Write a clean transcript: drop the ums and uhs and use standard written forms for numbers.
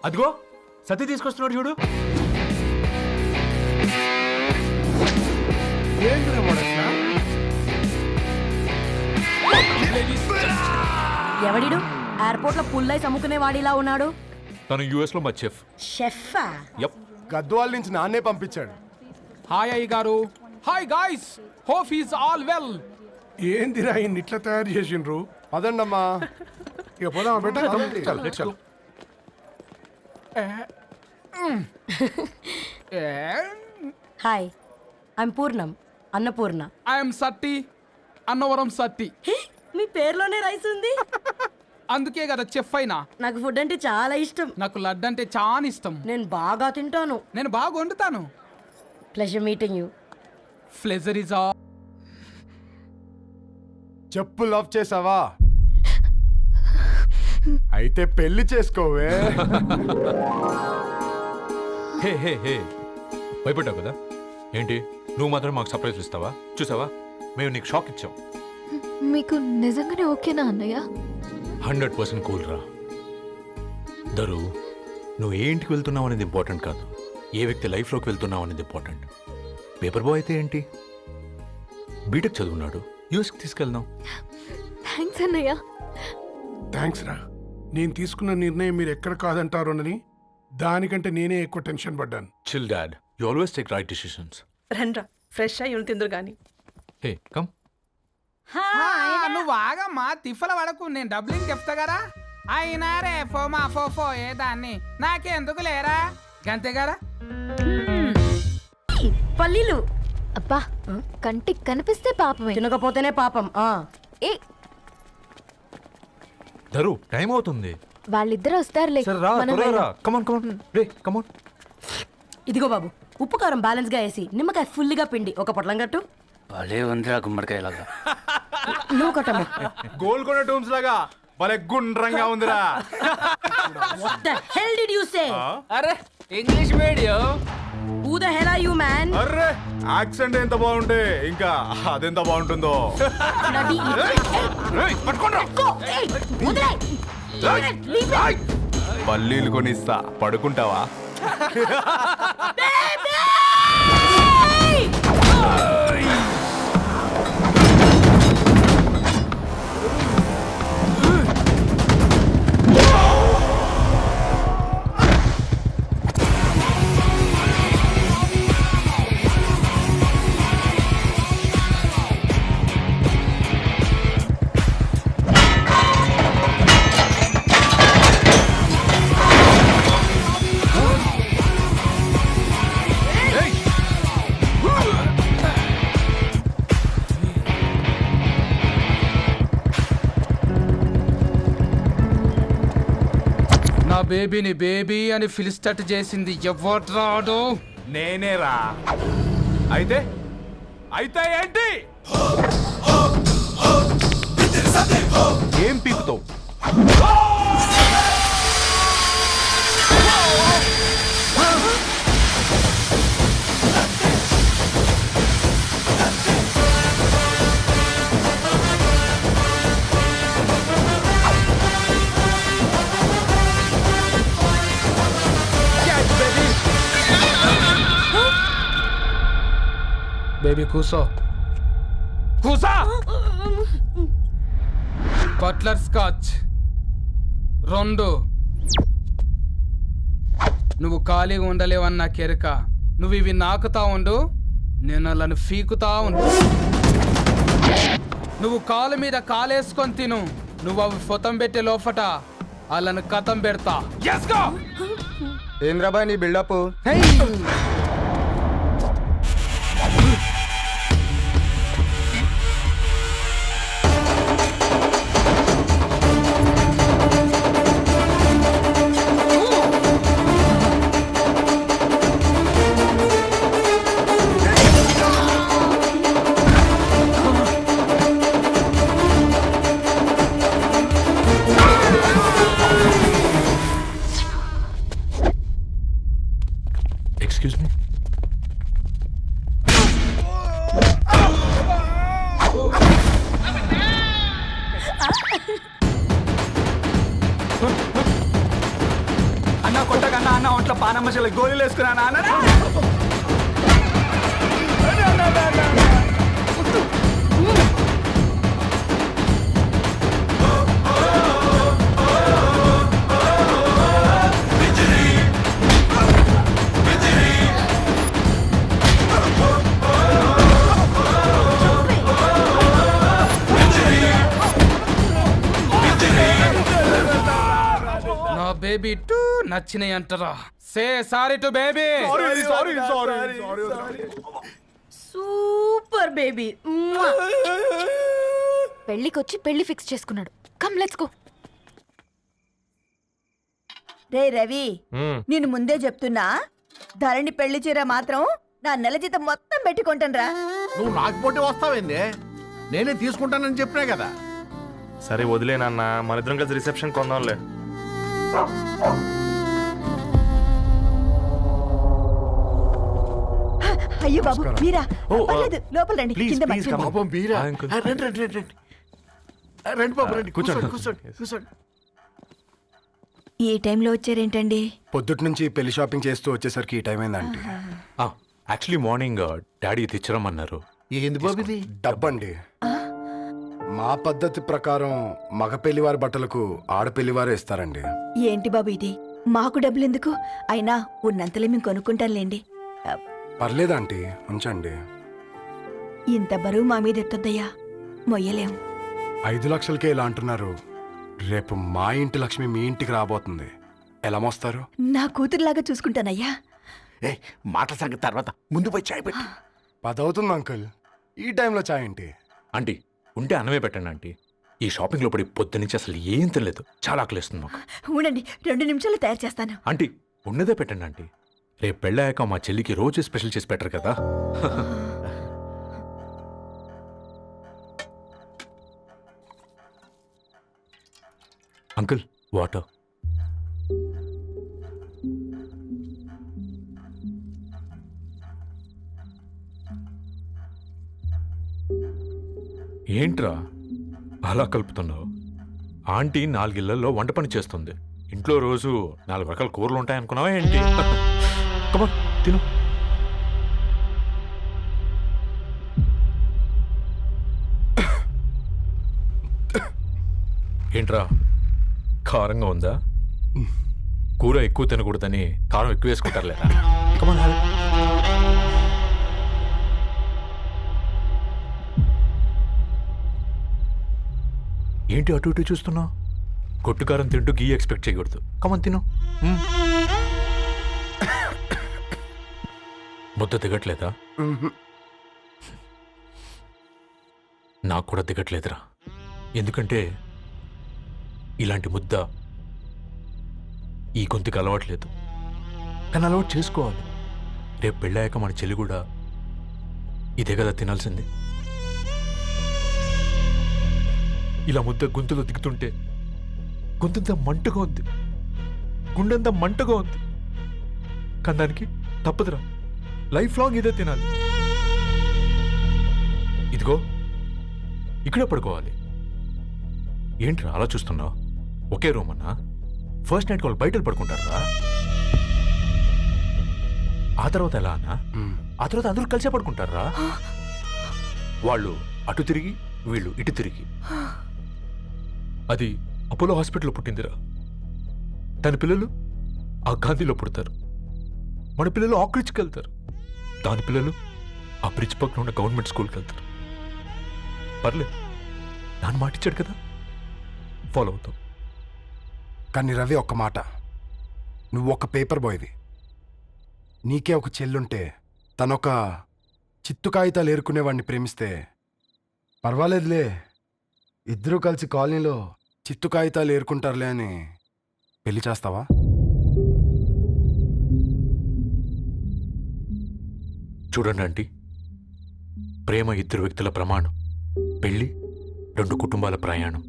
అదిగో సతీ తీసుకొస్తున్నాడు చూడు. ఎవడిడు ఎయిర్పోర్ట్ లో పుల్లై అమ్ముకునే వాడిలా ఉన్నాడు? తను యుఎస్ లో మా చెఫ్. షెఫా? యప్. గద్వాల నుంచి నాన్నే పంపించాడు. హాయ్ అయ్య గారు. Hi guys, hope is all well. ఏందిరా ఇన్ని ఇట్లా తయారు చేసిండ్రు? పదండమ్మా. ఇక పోదామా బెట్ట? హాయ్, ఐమ్ పూర్ణం, అన్నపూర్ణ. ఐఎమ్ సట్టి, అన్నవరం సట్టి. మీ పేరులోనే రైస్ ఉంది. అందుకే కదా చెఫ్ అయినా. నాకు ఫుడ్ అంటే చాలా ఇష్టం. నాకు లడ్డు అంటే చాలా ఇష్టం. నేను బాగా తింటాను. నేను బాగా వండుతాను. Pleasure meeting you. Pleasure is all. చెప్పు లవ్ చేసావా? అయితే పెళ్లి చేసుకోవే. హే హే హే, భయపడ్డావు కదా ఏంటి? నువ్వు మాత్రం మాకు సర్ప్రైజ్ ఇస్తావా? చూసావా, మేము నీకు షాక్ ఇచ్చాం. మీకు నిజంగానే ఓకేనా అన్నయ్య? 100% కూల్ రా. దరు, నువ్వు ఏ ఇంటికి వెళ్తున్నావు అనేది ఇంపార్టెంట్ కాదు, ఏ వ్యక్తి లైఫ్లోకి వెళ్తున్నావు అనేది ఇంపార్టెంట్. పేపర్ బాయ్ అయితే ఏంటి, బీటెక్ చదువున్నాడు, యూఎస్కి తీసుకెళ్దాం. థ్యాంక్స్ అన్నయ్య. థ్యాంక్స్ రా. నేను తీసుకున్న నిర్ణయం మీరు ఎక్కడ కాదంటారోనని దానికంటే నేనే ఎక్కువ టెన్షన్ పడ్డాను. Chill dad, you always take right decisions. రండ్రా, ఫ్రెష్ అయ్యి ఉండి తిందురు గాని. Hey come. నువ్వు ఆగమ్మా, తిఫల పడకు. నేను డబ్లింగ్ చెప్తా కదా. అయినా రే ఫో ఏ దాన్ని నాకెందుకు లేరా గంతే కదా. పల్లీలు అబ్బా, కంటికి కనిపిస్తే పాపమే, తినకపోతేనే పాపం. ఏ దరు, టైం అవుతుంది. వాళ్ళిద్దరు వస్తారులే. సరే రా, మనం త్వరగా రా. వెళ్దాం. కమాన్ కమాన్ రే, కమాన్. ఇదిగో బాబు, ఉప్పు కారం బ్యాలెన్స్ గా వేసి నిమ్మకాయ ఫుల్గా పిండి ఒక పొట్లం కట్టు. భలే ఉందిరా గుమ్మడికాయలాగా. నువ్వు కట్టము. గోల్కొండ టూమ్స్ లాగా భలే గుండ్రంగా ఉందిరా. What the hell did you say? అరే English medium. Who the hell are you, man? Array, accent ఎంత బాగుంటే ఇంకా అదెంత బాగుంటుందో. Bloody idiot. Go. Hey, వదిలేయ్. Leave it. పల్లీలు కొనిస్తా, పడుకుంటావా? Baby! నా బేబీని బేబీ అని పిలిచేటట్టు చేసింది ఎవరు రాడు? నేనేరా. అయితే అయితే ఏంటి? ఏం పీకుతావు? బేబీ కూసో, కూసా. Buttler scotch 2. నువ్వు ఖాళీగా ఉండలేవని నా కెరక. నువ్వు ఇవి నాకుతా ఉండు, నేను అలాను ఫీకుతా ఉండు. నువ్వు కాలు మీద కాలేసుకొని తిను. నువ్వు అవి ఫొతం పెట్టే లోపట అలాను కథం పెడతా. ఏంద్రా బాయ్ నీ బిల్డప్? Excuse me. అన్నా కొట్ట నా ఒంట్లో పానమ్మశల గోళీలు వేసుకున్నానా అన్నాడా? నా బేబీ టూ నచ్చినాయి అంటారా? Say sorry to baby. Super baby. పెళ్ళికొచ్చి పెళ్లి ఫిక్స్ చేసుకున్నాడు. Come let's go. రే రవి, నేను ముందే చెప్తున్నా, ధరణి పెళ్లి చీర మాత్రం నా నెల జీతం మొత్తం పెట్టుకుంటానురా. నువ్వు నాకు పోటీ వస్తావేంది? నేనే తీసుకుంటానని చెప్పినా కదా. సరే వదిలేనన్నా, మన ఇద్దరం కలిసి రిసెప్షన్ కొందాంలే. అయ్యో బాబు మీరా? పర్లేదు, లోపల రండి. కింద ప్లీజ్ మర్చిపో. పాపం బీరా. Hi uncle. రండి రండి రండి రండి. రండి బాబు రండి. కూర్చోండి కూర్చోండి కూర్చోండి. ఈ టైంలో వచ్చారేంటండి? పొద్దుటి నుంచి పెళ్లి షాపింగ్ చేస్తూ వచ్చేసరికి ఈ టైం అయిందండి. యాక్చువల్లీ మార్నింగ్ డాడీ తెచ్చరమన్నారు. ఏంది బాబు ఇది? డబ్బండి. మా పద్ధతి ప్రకారం మగ పెళ్లివారి బట్టలకు ఆడపెళ్లివారు ఇస్తారండి. ఏంటి బాబు ఇది? మాకు డబ్బులు ఎందుకు? అయినా ఉన్నంతలే మేము కొనుక్కుంటాంలేండి. పర్లేదు ఆంటీ, ఉంచండి. ఇంత బరువు మా మీద ఎత్తొద్దయ్యా, మొయ్యలేం. 5 లక్షలకే ఇలా అంటున్నారు. రేపు మా ఇంటి లక్ష్మి మీ ఇంటికి రాబోతుంది. ఎలా మోస్తారు? నా కూతురులాగా చూసుకుంటానయ్యా. ఏ మాటల సంగతి తర్వాత, ముందు పోయి చాయ్ పెట్టి. 10 అవుతుంది అంకుల్. ఈ టైంలో చాయ్ ఏంటి? ఆంటీ ఉంటే అన్నమే పెట్టండి ఆంటీ. ఈ షాపింగ్లో పడి పొద్దు నుంచి అసలు ఏం తినలేదు. చాలా ఆకలిస్తుంది మాకు. ఉండండి, 2 నిమిషాలు తయారు చేస్తాను. ఆంటీ ఉన్నదే పెట్టండి ఆంటీ. రేపు పెళ్ళాక మా చెల్లికి రోజు స్పెషల్ చేసి పెట్టరు కదా. Uncle water. ఏంట్రా అలా కలుపుతున్నావు? ఆంటీ 4 ఇళ్లలో వంట పని చేస్తుంది. ఇంట్లో రోజు 4 రకాల కూరలు ఉంటాయనుకున్నావా ఏంటి? కమా తిను. ఏంట్రా కారంగా ఉందా? కూర ఎక్కువ తినకూడదని కారం ఎక్కువ వేసుకుంటారులేరా. కమా ఏంటి అటు ఇటు చూస్తున్నావు? కొట్టుకారం తింటూ గీ ఎక్స్పెక్ట్ చేయకూడదు. కమన్ తిను. ముద్ద దిగట్లేదా? నాకు కూడా దిగట్లేదురా. ఎందుకంటే ఇలాంటి ముద్ద ఈ గొంతుకి అలవాట్లేదు. కానీ అలవాటు చేసుకోవాలి. రేపు పెళ్ళాక మన చెల్లి కూడా ఇదే కదా తినాల్సింది. ఇలా ముద్ద గొంతులో దిగుతుంటే గొంతంతా మంటగా ఉంది, గుండెంతా మంటగా ఉంది. కానీ దానికి తప్పదురా, లైఫ్ లాంగ్ ఇదే తినాలి. ఇదిగో ఇక్కడే పడుకోవాలి. ఏంట్రా అలా చూస్తున్నావు? ఒకే రూమ్ అన్నా? ఫస్ట్ నైట్ వాళ్ళు బయట పడుకుంటారా? ఆ తర్వాత ఎలా అన్నా? ఆ తర్వాత అందరూ కలిసే పడుకుంటారా? వాళ్ళు అటు తిరిగి వీళ్ళు ఇటు తిరిగి. అది అపోలో హాస్పిటల్లో పుట్టిందిరా. దాని పిల్లలు ఆ గాంధీలో పుడతారు. మన పిల్లలు ఆక్రిచ్కి వెళ్తారు. దాని పిల్లలు ఆ బ్రిడ్జ్ పక్కన ఉన్న గవర్నమెంట్ స్కూల్కి వెళ్తారు. పర్లేదు, దాన్ని మాటిచ్చాడు కదా, ఫాలో అవుతాం. కానీ రవి, ఒక్క మాట. నువ్వు ఒక పేపర్ బాయ్వి. నీకే ఒక చెల్లుంటే తనొక చిత్తు కాగితాలు ఏరుకునేవాడిని ప్రేమిస్తే పర్వాలేదులే, ఇద్దరూ కలిసి కాలనీలో చిత్తు కాగితాలు ఏరుకుంటారులే అని పెళ్లి చేస్తావా? చూడండి ఆంటీ, ప్రేమ 2 వ్యక్తుల ప్రమాణం, పెళ్లి 2 కుటుంబాల ప్రయాణం.